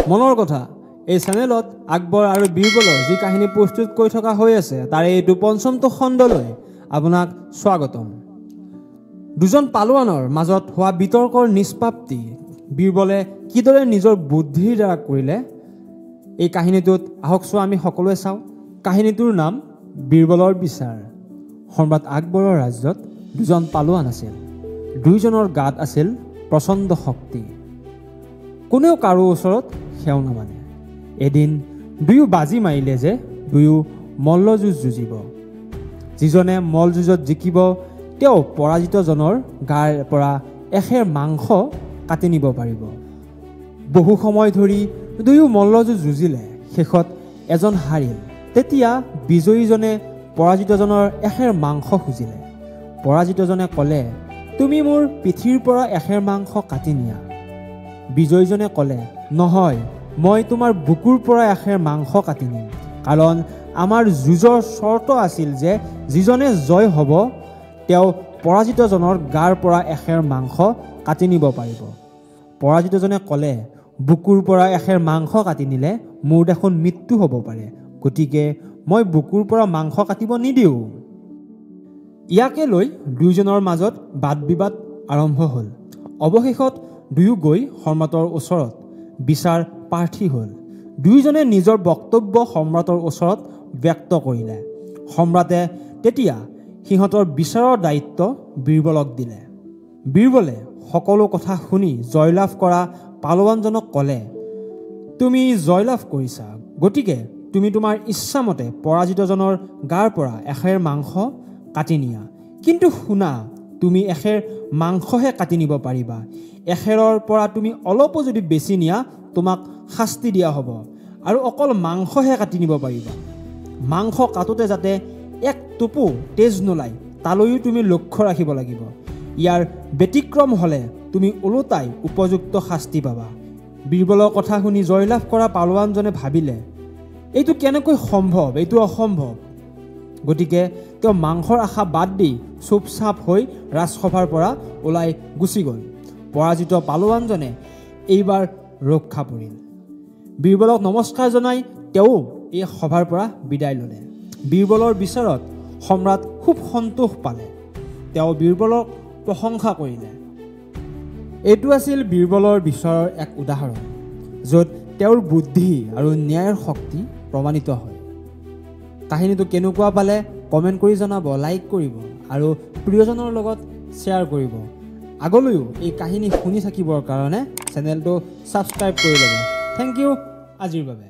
মনৰ কথা এই চেনেলত আকবৰ আৰু বীৰবলৰ যি কাহিনী প্ৰস্তুত কৰি থকা হৈ আছে তাৰে এইটো পঞ্চমটো খণ্ডলৈ আপোনাক স্বাগতম। দুজন পালোৱানৰ মাজত হোৱা বিতৰ্কৰ নিষ্পত্তি বীৰবলে কিদৰে নিজৰ বুদ্ধিৰ দ্বাৰা কৰিলে এই কাহিনীটোত আহকচোন আমি সকলোৱে চাওঁ। কাহিনীটোৰ নাম বীৰবলৰ বিচাৰ। সম্ৰাট আকবৰৰ ৰাজ্যত দুজন পালোৱান আছিল। দুইজনৰ গাত আছিল প্ৰচণ্ড শক্তি। কোনেও কাৰো ওচৰত সেও নামানে। এদিন দুয়ো বাজি মাৰিলে যে দুয়ো মল্লযুঁজ যুঁজিব। যিজনে মল্লযুঁজত জিকিব তেওঁ পৰাজিতজনৰ গাৰ পৰা এখেৰ মাংস কাটি নিব পাৰিব। বহু সময় ধৰি দুয়ো মল্লযুঁজ যুঁজিলে। শেষত এজন হাৰিল। তেতিয়া বিজয়ীজনে পৰাজিতজনৰ এখেৰ মাংস খুজিলে। পৰাজিতজনে ক'লে, তুমি মোৰ পিঠিৰ পৰা এখেৰ মাংস কাটি নিয়া। বিজয়ীজনে ক'লে, নহয়, মই তোমাৰ বুকুৰ পৰা এখেৰ মাংস কাটি নিম, কাৰণ আমাৰ যুঁজৰ চৰ্ত আছিল যে যিজনে জয় হ'ব তেওঁ পৰাজিতজনৰ গাৰ পৰা এখেৰ মাংস কাটি নিব পাৰিব। পৰাজিতজনে ক'লে, বুকুৰ পৰা এখেৰ মাংস কাটি নিলে মোৰ দেখোন মৃত্যু হ'ব পাৰে, গতিকে মই বুকুৰ পৰা মাংস কাটিব নিদিওঁ। ইয়াকে লৈ দুয়োজনৰ মাজত বাদ বিবাদ আৰম্ভ হ'ল। অৱশেষত দুয়ো গৈ সম্ৰাটৰ ওচৰত বিচাৰ প্ৰাৰ্থী হ'ল। দুয়োজনে নিজৰ বক্তব্য সম্ৰাটৰ ওচৰত ব্যক্ত কৰিলে। সম্ৰাটে তেতিয়া সিহঁতৰ বিচাৰৰ দায়িত্ব বীৰবলক দিলে। বীৰবলে সকলো কথা শুনি জয়লাভ কৰা পালোৱানজনক ক'লে, তুমি জয়লাভ কৰিছা, গতিকে তুমি তোমাৰ ইচ্ছামতে পৰাজিতজনৰ গাৰ পৰা এখেৰ মাংস কাটি নিয়া। কিন্তু শুনা, তুমি এখেৰ মাংসহে কাটি নিব পাৰিবা। এখেৰৰ পৰা তুমি অলপো যদি বেছি নিয়া তোমাক শাস্তি দিয়া হ'ব, আৰু অকল মাংসহে কাটি নিব পাৰিবা। মাংস কাটোতে যাতে এক টোপো তেজ নোলায় তালৈও তুমি লক্ষ্য ৰাখিব লাগিব। ইয়াৰ ব্যতিক্ৰম হ'লে তুমি ওলোটাই উপযুক্ত শাস্তি পাবা। বীৰবলৰ কথা শুনি জয়লাভ কৰা পালোৱানজনে ভাবিলে, এইটো কেনেকৈ সম্ভৱ, এইটো অসম্ভৱ। গতিকে তেওঁ মাংসৰ আশা বাদ দি চুপচাপ হৈ ৰাজসভাৰ পৰা ওলাই গুচি গ'ল। পৰাজিত পালোৱানজনে এইবাৰ ৰক্ষা পৰিল। বীৰবলক নমস্কাৰ জনাই তেওঁ এই সভাৰ পৰা বিদায় ল'লে। বীৰবলৰ বিচাৰত সম্ৰাট খুব সন্তোষ পালে। তেওঁ বীৰবলক প্ৰশংসা কৰিলে। এইটো আছিল বীৰবলৰ বিচাৰৰ এক উদাহৰণ, য'ত তেওঁৰ বুদ্ধি আৰু ন্যায়ৰ শক্তি প্ৰমাণিত হয়। কাহিনীটো কেনেকুৱা পালে কমেণ্ট কৰি জনাব, লাইক কৰিব আৰু প্ৰিয়জনৰ লগত শ্বেয়াৰ কৰিব। আগলৈও এই কাহিনী শুনি থাকিবৰ কাৰণে চেনেলটো ছাবস্ক্ৰাইব কৰি ল'ব। থেংক ইউ আজিৰ বাবে।